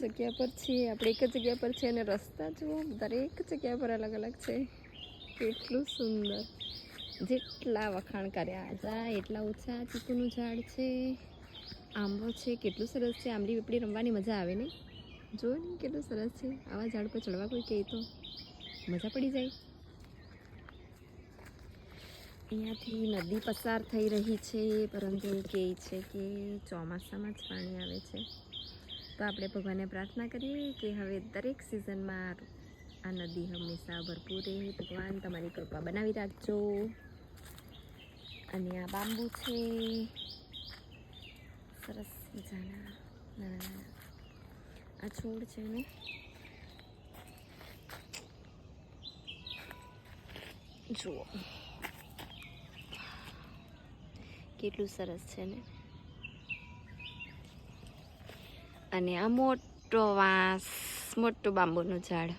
જગ્યા પર છીએ આપણે, એક જ જગ્યા પર છે અને રસ્તા જુઓ દરેક જગ્યા પર અલગ અલગ છે. કેટલું સુંદર, જેટલા વખાણ કર્યા જાય એટલા ઓછા. ચીકુનું ઝાડ છે, આંબો છે, કેટલું સરસ છે. આંબલી પીપળી રમવાની મજા આવે ને, જો ને કેટલું સરસ છે. આવા ઝાડ પર ચડવા કોઈ કહે તો મજા પડી જાય. અહીંયાથી નદી પસાર થઈ રહી છે, પરંતુ એવું કહે છે કે ચોમાસામાં જ પાણી આવે છે. તો આપણે ભગવાનને પ્રાર્થના કરીએ કે હવે દરેક સિઝનમાં આ નદી હંમેશા ભરપૂર રહે. ભગવાન તમારી કૃપા બનાવી રાખજો. અને આ બાંબુ છે, સરસ મજાના નાના આ છોડ છે ને, જુઓ કેટલું સરસ છે ને. અને આ મોટો વાંસ, મોટું બાંબુનું ઝાડ.